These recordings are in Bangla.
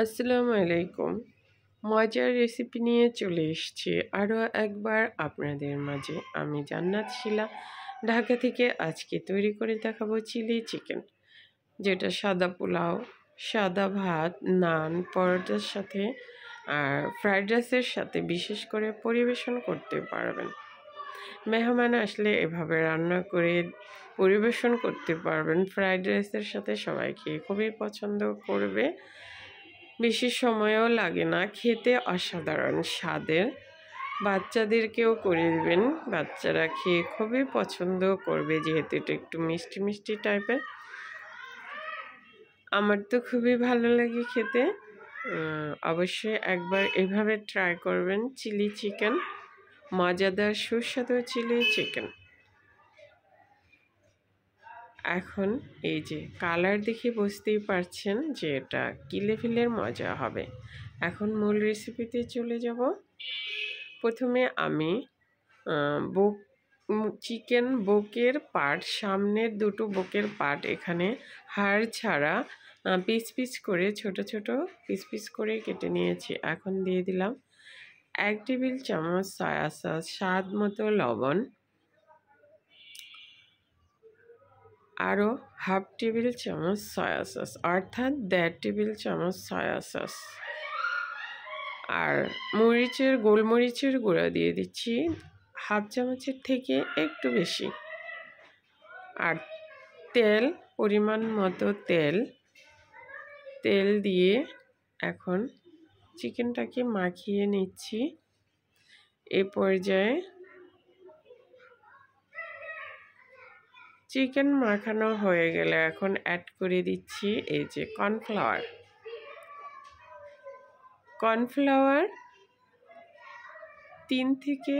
আসসালামু আলাইকুম। মজার রেসিপি নিয়ে চলে এসেছি আরও একবার আপনাদের মাঝে। আমি জান্নাত শিলা, ঢাকা থেকে আজকে তৈরি করে দেখাবো চিলি চিকেন, যেটা সাদা পোলাও, সাদা ভাত, নান, পরোটার সাথে আর ফ্রাইড রাইসের সাথে বিশেষ করে পরিবেশন করতে পারবেন। মেহমান আসলে এভাবে রান্না করে পরিবেশন করতে পারবেন। ফ্রাইড রাইসের সাথে সবাই খেয়ে খুবই পছন্দ করবে। বেশি সময়ও লাগে না, খেতে অসাধারণ স্বাদের। বাচ্চাদেরকেও করে দেবেন, বাচ্চারা খেয়ে খুবই পছন্দ করবে, যেহেতু এটা একটু মিষ্টি মিষ্টি টাইপের। আমার তো খুবই ভালো লাগে খেতে। অবশ্যই একবার এভাবে ট্রাই করবেন চিলি চিকেন, মজাদার সুস্বাদু চিলি চিকেন। এখন এই যে কালার দেখে বুঝতেই পারছেন যে এটা কি লেভেলের মজা হবে। এখন মূল রেসিপিতে চলে যাব। প্রথমে আমি চিকেন বুকের পার্ট, সামনের দুটো বুকের পার্ট এখানে হাড় ছাড়া পিস পিস করে ছোট ছোট পিস পিস করে কেটে নিয়েছি। এখন দিয়ে দিলাম 1 টেবিল চামচ সয়া সস, স্বাদ মতো লবণ, আরও হাফ টেবিল চামচ সয়া সস, অর্থাৎ 1.5 টেবিল চামচ সয়া সস। আর গোলমরিচের গুঁড়া দিয়ে দিচ্ছি হাফ চামচের থেকে একটু বেশি। আর তেল, পরিমাণ মতো তেল দিয়ে এখন চিকেনটাকে মাখিয়ে নিচ্ছি। এ পর্যায়ে চিকেন মাখানো হয়ে গেলে এখন অ্যাড করে দিচ্ছি এই যে কর্নফ্লাওয়ার 3 থেকে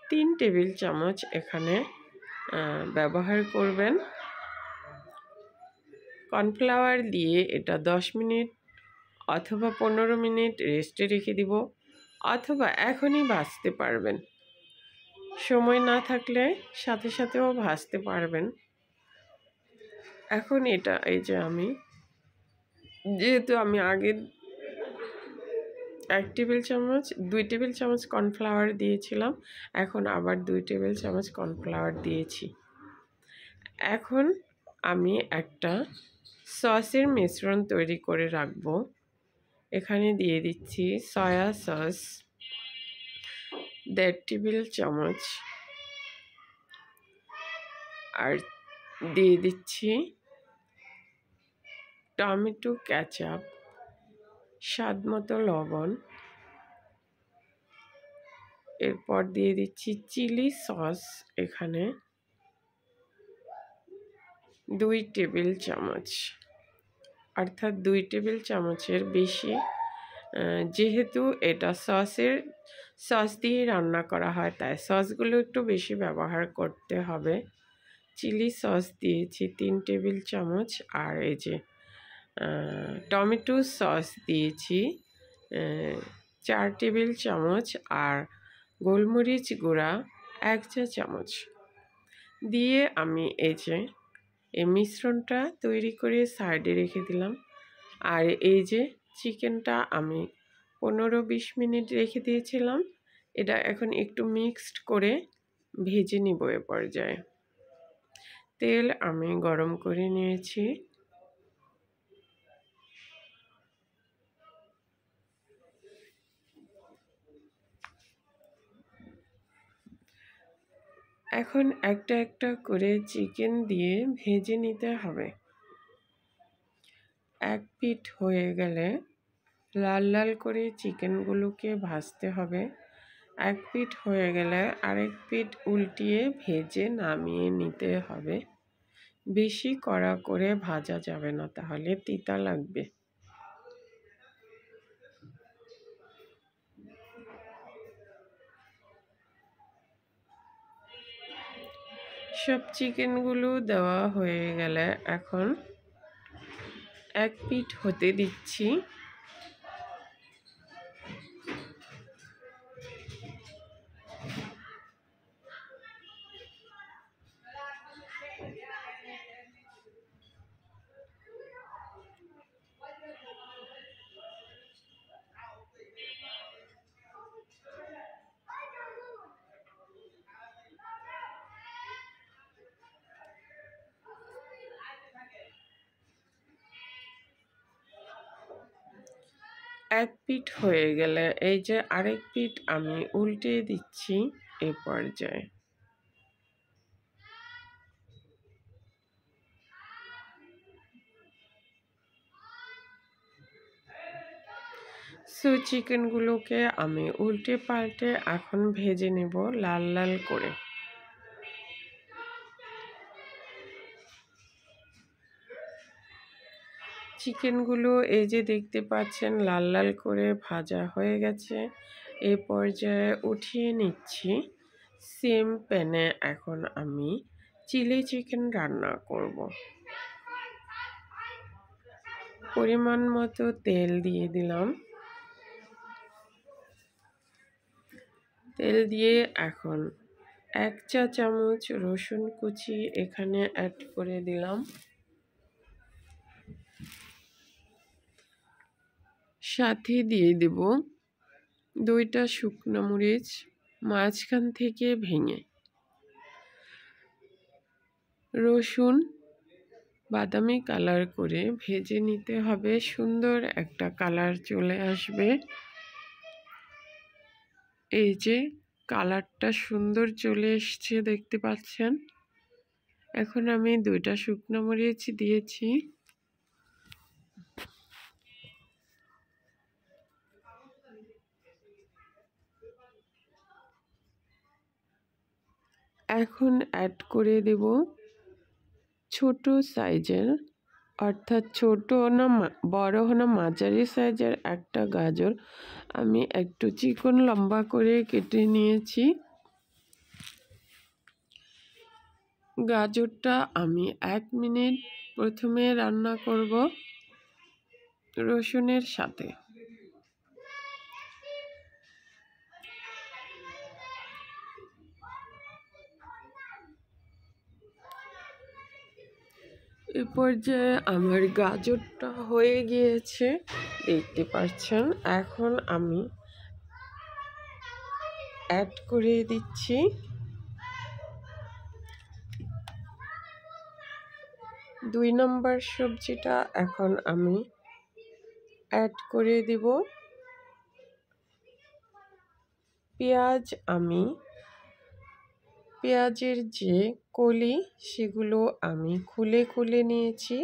3 টেবিল চামচ এখানে ব্যবহার করবেন। কর্নফ্লাওয়ার দিয়ে এটা 10 মিনিট অথবা 15 মিনিট রেস্টে রেখে দিব, অথবা এখনই ভাজতে পারবেন। সময় না থাকলে সাথে সাথেও ভাজতে পারবেন। এখন এটা এই যে যেহেতু আমি আগে 2 টেবিল চামচ কর্নফ্লাওয়ার দিয়েছিলাম, এখন আবার 2 টেবিল চামচ কর্নফ্লাওয়ার দিয়েছি। এখন আমি একটা সসের মিশ্রণ তৈরি করে রাখবো। এখানে দিয়ে দিচ্ছি সয়া সস 1.5 টেবিল চামচ, আর দিয়ে দিচ্ছি টমেটো কেচাপ, স্বাদ মতো লবণ, এরপর দিয়ে দিচ্ছি চিলি সস এখানে 2 টেবিল চামচ, অর্থাৎ 2 টেবিল চামচের বেশি। যেহেতু এটা সস দিয়ে রান্না করা হয়, তাই সসগুলো একটু বেশি ব্যবহার করতে হবে। চিলি সস দিয়েছি 3 টেবিল চামচ, আর এই যে টমেটো সস দিয়েছি 4 টেবিল চামচ, আর গোলমরিচ গুঁড়া 1 চা চামচ দিয়ে আমি এই মিশ্রণটা তৈরি করে সাইডে রেখে দিলাম। আর এই যে চিকেনটা আমি 15-20 মিনিট রেখে দিয়েছিলাম, এটা এখন একটু মিক্সড করে ভেজে নিব। এ পর্যায়ে তেল আমি গরম করে নিয়েছি। এখন একটা একটা করে চিকেন দিয়ে ভেজে নিতে হবে। এক পিঠ হয়ে গেলে লাল লাল করে চিকেনগুলোকে ভাজতে হবে। এক পিঠ হয়ে গেলে আরেক পিঠ উল্টিয়ে ভেজে নামিয়ে নিতে হবে। বেশি কড়া করে ভাজা যাবে না, তাহলে তিতা লাগবে। সব চিকেনগুলো দেওয়া হয়ে গেলে এখন এক পিঠ হতে দিচ্ছি। এক পিঠ হয়ে গেলে এই যে আরেক পিঠ আমি উল্টে দিচ্ছি এই পর্যায়ে। সো চিকেনগুলোকে আমি উল্টে পাল্টে এখন ভেজে নেব লাল লাল করে। চিকেনগুলো এই যে দেখতে পাচ্ছেন লাল লাল করে ভাজা হয়ে গেছে। এই পর্যায়ে উঠিয়ে নিচ্ছি। সেম প্যানে এখন আমি চিলি চিকেন রান্না করব। পরিমাণ মতো তেল দিয়ে দিলাম। তেল দিয়ে এখন 1 চা চামচ রসুন কুচি এখানে অ্যাড করে দিলাম। সাথে দিয়ে দেব 2টা শুকনো মরিচ মাঝখান থেকে ভেঙে। রসুন বাদামি কালার করে ভেজে নিতে হবে, সুন্দর একটা কালার চলে আসবে। এই যে কালারটা সুন্দর চলে এসছে দেখতে পাচ্ছেন। এখন আমি 2টা শুকনো মরিচ দিয়েছি। এখন অ্যাড করে দেব ছোট সাইজের, অর্থাৎ ছোট না বড় না মাঝারি সাইজের একটা গাজর আমি একটু চিকন লম্বা করে কেটে নিয়েছি। গাজরটা আমি 1 মিনিট প্রথমে রান্না করব রসুনের সাথে। এ পর্যায়ে আমার গাজরটা হয়ে গিয়েছে দেখতে পাচ্ছেন। এখন আমি অ্যাড করে দিচ্ছি 2 নম্বর সবজিটা। এখন আমি অ্যাড করে দিব পেঁয়াজ। আমি পেঁয়াজের যে কলি সেগুলো আমি খুলে খুলে নিয়েছি।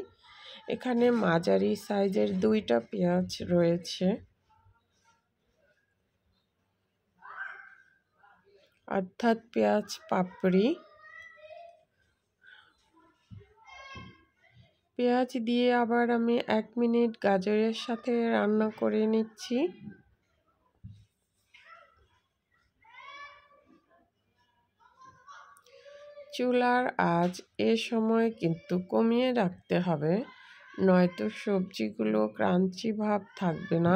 এখানে মাঝারি সাইজের 2টা পেঁয়াজ রয়েছে, অর্থাৎ পেঁয়াজ পাপড়ি। পেঁয়াজ দিয়ে আবার আমি 1 মিনিট গাজরের সাথে রান্না করে নিচ্ছি। চুলার আঁচ এ সময় কিন্তু কমিয়ে রাখতে হবে, নয়তো সবজিগুলো ক্রাঞ্চি ভাব থাকবে না,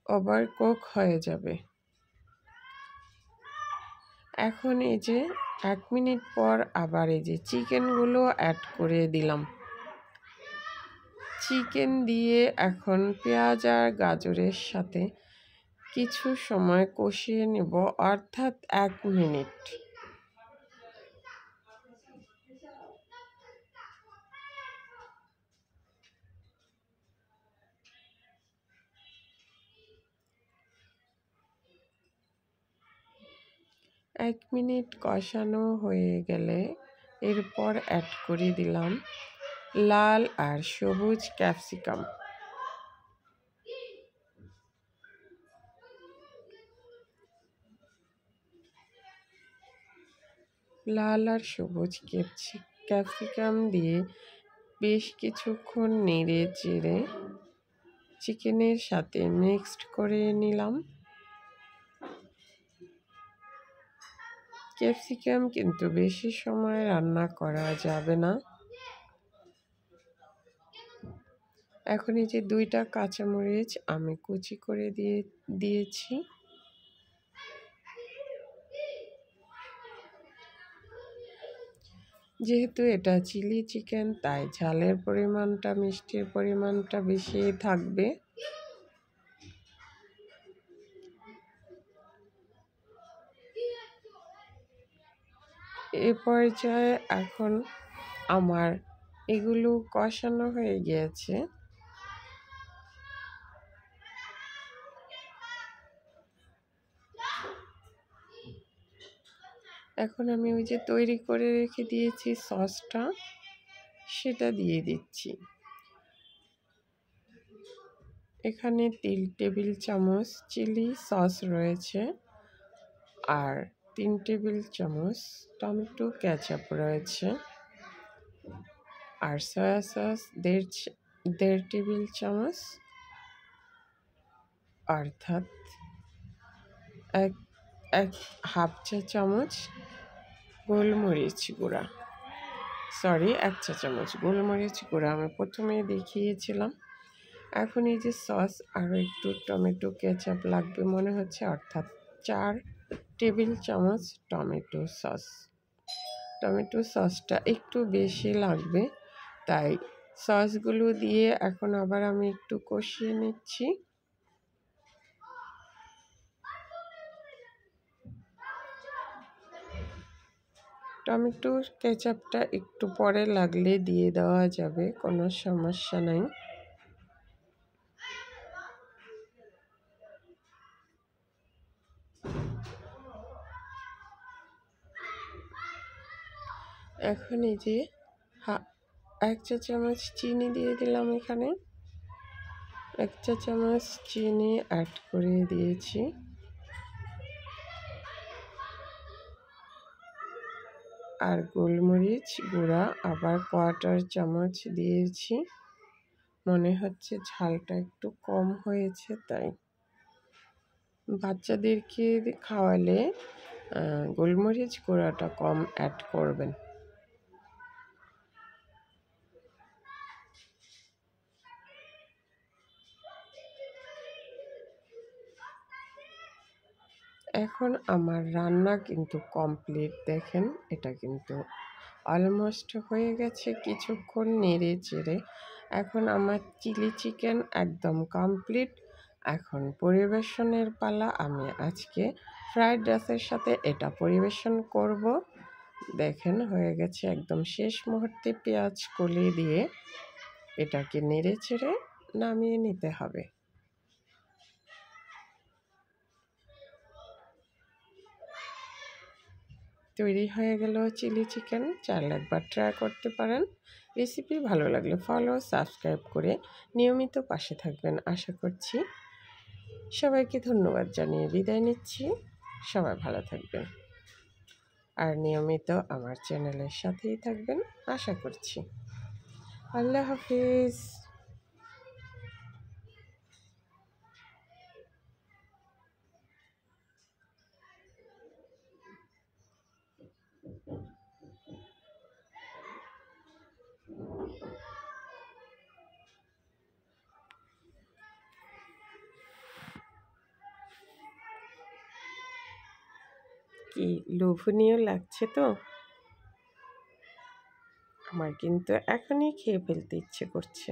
ওভারকুক হয়ে যাবে। এখন এই যে 1 মিনিট পর আবার এই যে চিকেনগুলো অ্যাড করে দিলাম। চিকেন দিয়ে এখন পেঁয়াজ আর গাজরের সাথে কিছু সময় কষিয়ে নেব, অর্থাৎ 1 মিনিট। এক মিনিট কষানো হয়ে গেলে এরপর অ্যাড করে দিলাম লাল আর সবুজ ক্যাপসিকাম। লাল আর সবুজ ক্যাপসিকাম দিয়ে বেশ কিছুক্ষণ নেড়ে চেড়ে চিকেনের সাথে মিক্সড করে নিলাম। ক্যাপসিকাম কিন্তু বেশি সময় রান্না করা যাবে না। এখন এই যে 2টা কাঁচামরিচ আমি কুচি করে দিয়েছি। যেহেতু এটা চিলি চিকেন তাই ঝালের পরিমাণটা মিষ্টির পরিমাণটা বেশি থাকবে। এ পর্যায়ে এখন আমার এগুলো কষানো হয়ে গিয়েছে। এখন আমি ওই যে তৈরি করে রেখে দিয়েছি সসটা, সেটা দিয়ে দিচ্ছি। এখানে 3 টেবিল চামচ চিলি সস রয়েছে, আর 3 টেবিল চামচ টমেটো কেচাপ রয়েছে, আর সয়া সস 1.5 টেবিল চামচ, অর্থাৎ এক হাফ চা চামচ গোলমরিচ গুঁড়া, 1 চা চামচ গোলমরিচ গুঁড়া আমি প্রথমে দেখিয়েছিলাম। এখন এই যে সস আরও একটু টমেটো কেচাপ লাগবে মনে হচ্ছে, অর্থাৎ 4 টেবিল চামচ টমেটো সসটা একটু বেশি লাগবে, তাই সসগুলো দিয়ে এখন আবার আমি একটু কষিয়ে নিচ্ছি। টমেটো কেচাপটা একটু পরে লাগলে দিয়ে দেওয়া যাবে, কোনো সমস্যা নাই। এখন এই যে 1 চা চামচ চিনি দিয়ে দিলাম, এখানে 1 চা চামচ চিনি অ্যাড করে দিয়েছি। আর গোলমরিচ গুঁড়া আবার 1/4 চামচ দিয়েছি, মনে হচ্ছে ঝালটা একটু কম হয়েছে, তাই বাচ্চাদেরকে খাওয়ালে গোলমরিচ গুঁড়াটা কম অ্যাড করবেন। এখন আমার রান্না কিন্তু কমপ্লিট, দেখেন এটা কিন্তু অলমোস্ট হয়ে গেছে। কিছুক্ষণ নেড়ে চেড়ে এখন আমার চিলি চিকেন একদম কমপ্লিট। এখন পরিবেশনের পালা। আমি আজকে ফ্রাইড রাইসের সাথে এটা পরিবেশন করব। দেখেন হয়ে গেছে, একদম শেষ মুহূর্তে পেঁয়াজ কলি দিয়ে এটাকে নেড়ে চেড়ে নামিয়ে নিতে হবে। তৈরি হয়ে গেল চিলি চিকেন। চাইলে একবার ট্রাই করতে পারেন। রেসিপি ভালো লাগলে ফলো সাবস্ক্রাইব করে নিয়মিত পাশে থাকবেন আশা করছি। সবাইকে ধন্যবাদ জানিয়ে বিদায় নিচ্ছি। সবাই ভালো থাকবেন আর নিয়মিত আমার চ্যানেলের সাথেই থাকবেন আশা করছি। আল্লাহ হাফিজ। কি লোভনীয় লাগছে তো, আমার কিন্তু এখনই খেয়ে ফেলতে ইচ্ছে করছে।